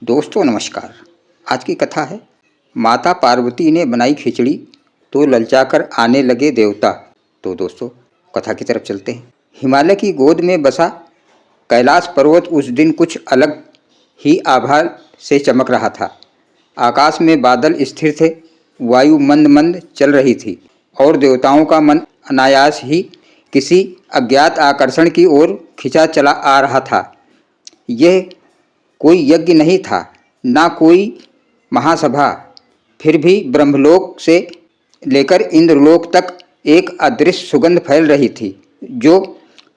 दोस्तों नमस्कार। आज की कथा है माता पार्वती ने बनाई खिचड़ी तो ललचाकर आने लगे देवता। तो दोस्तों कथा की तरफ चलते हैं। हिमालय की गोद में बसा कैलाश पर्वत उस दिन कुछ अलग ही आभा से चमक रहा था। आकाश में बादल स्थिर थे, वायु मंद मंद चल रही थी और देवताओं का मन अनायास ही किसी अज्ञात आकर्षण की ओर खिंचा चला आ रहा था। यह कोई यज्ञ नहीं था, ना कोई महासभा, फिर भी ब्रह्मलोक से लेकर इंद्रलोक तक एक अदृश्य सुगंध फैल रही थी जो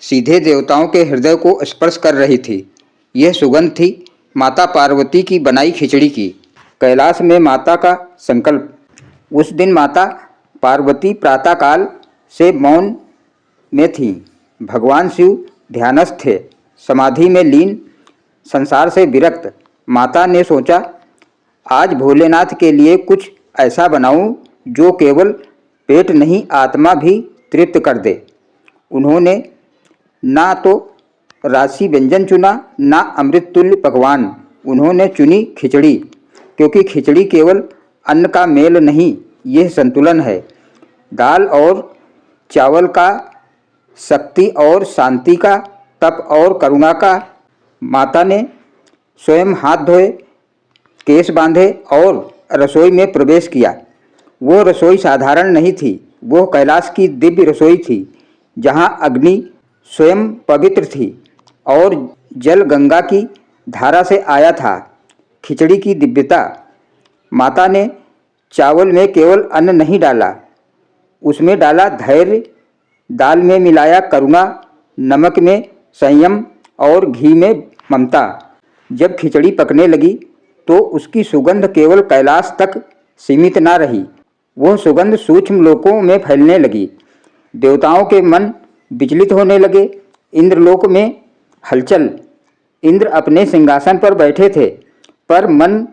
सीधे देवताओं के हृदय को स्पर्श कर रही थी। यह सुगंध थी माता पार्वती की बनाई खिचड़ी की। कैलाश में माता का संकल्प। उस दिन माता पार्वती प्रातःकाल से मौन में थीं। भगवान शिव ध्यानस्थ थे, समाधि में लीन, संसार से विरक्त। माता ने सोचा, आज भोलेनाथ के लिए कुछ ऐसा बनाऊं जो केवल पेट नहीं आत्मा भी तृप्त कर दे। उन्होंने ना तो राशि व्यंजन चुना, ना अमृत तुल्य पकवान। उन्होंने चुनी खिचड़ी, क्योंकि खिचड़ी केवल अन्न का मेल नहीं, यह संतुलन है। दाल और चावल का, शक्ति और शांति का, तप और करुणा का। माता ने स्वयं हाथ धोए, केश बांधे और रसोई में प्रवेश किया। वो रसोई साधारण नहीं थी, वो कैलाश की दिव्य रसोई थी, जहाँ अग्नि स्वयं पवित्र थी और जल गंगा की धारा से आया था। खिचड़ी की दिव्यता। माता ने चावल में केवल अन्न नहीं डाला, उसमें डाला धैर्य, दाल में मिलाया करुणा, नमक में संयम और घी में ममता। जब खिचड़ी पकने लगी तो उसकी सुगंध केवल कैलाश तक सीमित न रही, वह सुगंध सूक्ष्म लोकों में फैलने लगी। देवताओं के मन विचलित होने लगे। इंद्रलोक में हलचल। इंद्र अपने सिंहासन पर बैठे थे, पर मन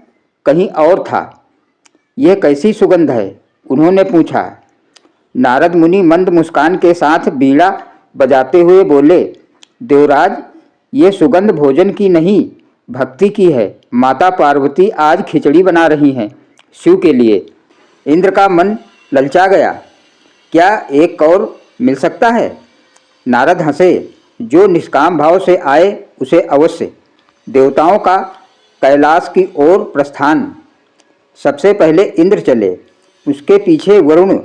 कहीं और था। यह कैसी सुगंध है? उन्होंने पूछा। नारद मुनि मंद मुस्कान के साथ बीड़ा बजाते हुए बोले, देवराज, ये सुगंध भोजन की नहीं, भक्ति की है। माता पार्वती आज खिचड़ी बना रही हैं शिव के लिए। इंद्र का मन ललचा गया। क्या एक और मिल सकता है? नारद हंसे। जो निष्काम भाव से आए उसे अवश्य। देवताओं का कैलाश की ओर प्रस्थान। सबसे पहले इंद्र चले, उसके पीछे वरुण,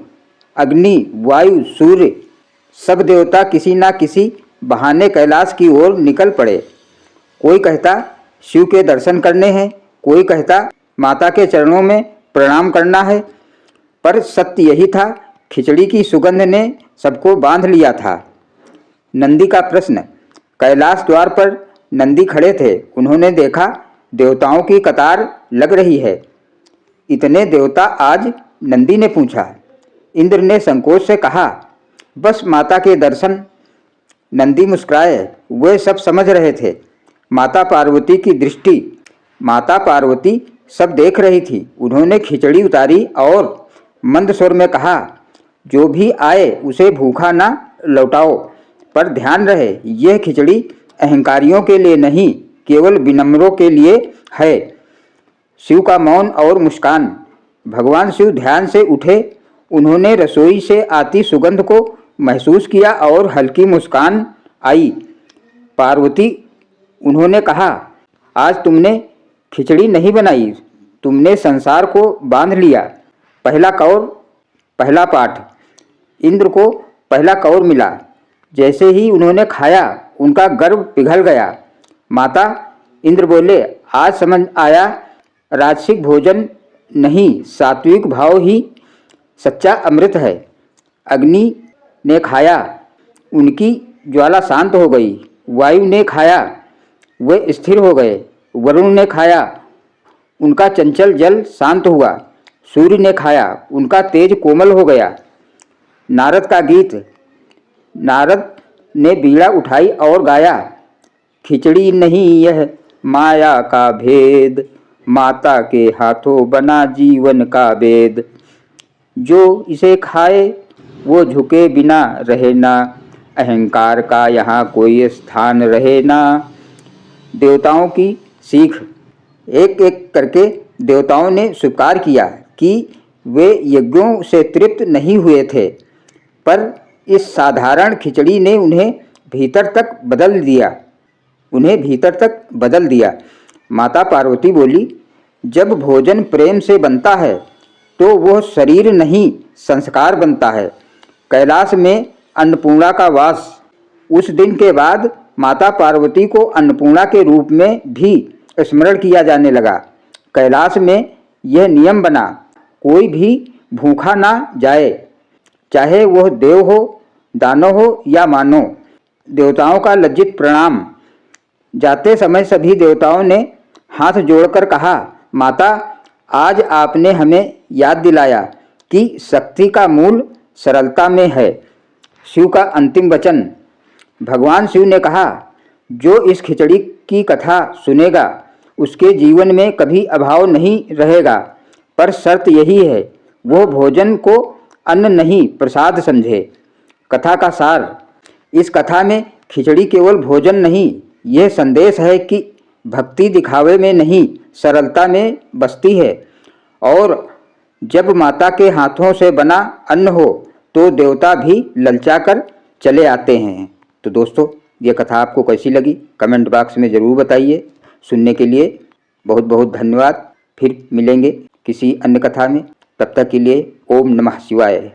अग्नि, वायु, सूर्य, सब देवता किसी न किसी बहाने कैलाश की ओर निकल पड़े। कोई कहता शिव के दर्शन करने हैं, कोई कहता माता के चरणों में प्रणाम करना है, पर सत्य यही था, खिचड़ी की सुगंध ने सबको बांध लिया था। नंदी का प्रश्न। कैलाश द्वार पर नंदी खड़े थे। उन्होंने देखा देवताओं की कतार लग रही है। इतने देवता आज? नंदी ने पूछा। इंद्र ने संकोच से कहा, बस माता के दर्शन। नंदी मुस्कुराए। वे सब समझ रहे थे। माता पार्वती की दृष्टि। माता पार्वती सब देख रही थी। उन्होंने खिचड़ी उतारी और मंद स्वर में कहा, जो भी आए उसे भूखा ना लौटाओ, पर ध्यान रहे यह खिचड़ी अहंकारियों के लिए नहीं, केवल विनम्रों के लिए है। शिव का मौन और मुस्कान। भगवान शिव ध्यान से उठे। उन्होंने रसोई से आती सुगंध को महसूस किया और हल्की मुस्कान आई। पार्वती, उन्होंने कहा, आज तुमने खिचड़ी नहीं बनाई, तुमने संसार को बांध लिया। पहला कौर, पहला पाठ। इंद्र को पहला कौर मिला। जैसे ही उन्होंने खाया, उनका गर्व पिघल गया। माता, इंद्र बोले, आज समझ आया, राजसिक भोजन नहीं, सात्विक भाव ही सच्चा अमृत है। अग्नि ने खाया, उनकी ज्वाला शांत हो गई। वायु ने खाया, वे स्थिर हो गए। वरुण ने खाया, उनका चंचल जल शांत हुआ। सूर्य ने खाया, उनका तेज कोमल हो गया। नारद का गीत। नारद ने बीड़ा उठाई और गाया, खिचड़ी नहीं यह माया का भेद, माता के हाथों बना जीवन का वेद। जो इसे खाए वो झुके बिना रहे ना, अहंकार का यहाँ कोई स्थान रहे ना। देवताओं की सीख। एक एक करके देवताओं ने स्वीकार किया कि वे यज्ञों से तृप्त नहीं हुए थे, पर इस साधारण खिचड़ी ने उन्हें भीतर तक बदल दिया। माता पार्वती बोली, जब भोजन प्रेम से बनता है तो वह शरीर नहीं संस्कार बनता है। कैलाश में अन्नपूर्णा का वास। उस दिन के बाद माता पार्वती को अन्नपूर्णा के रूप में भी स्मरण किया जाने लगा। कैलाश में यह नियम बना, कोई भी भूखा ना जाए, चाहे वह देव हो, दानव हो या मानव। देवताओं का लज्जित प्रणाम। जाते समय सभी देवताओं ने हाथ जोड़कर कहा, माता, आज आपने हमें याद दिलाया कि शक्ति का मूल सरलता में है। शिव का अंतिम वचन। भगवान शिव ने कहा, जो इस खिचड़ी की कथा सुनेगा उसके जीवन में कभी अभाव नहीं रहेगा, पर शर्त यही है, वो भोजन को अन्न नहीं प्रसाद समझे। कथा का सार। इस कथा में खिचड़ी केवल भोजन नहीं, यह संदेश है कि भक्ति दिखावे में नहीं, सरलता में बसती है। और जब माता के हाथों से बना अन्न हो तो देवता भी ललचाकर चले आते हैं। तो दोस्तों, ये कथा आपको कैसी लगी कमेंट बॉक्स में ज़रूर बताइए। सुनने के लिए बहुत बहुत धन्यवाद। फिर मिलेंगे किसी अन्य कथा में। तब तक के लिए ओम नमः शिवाय।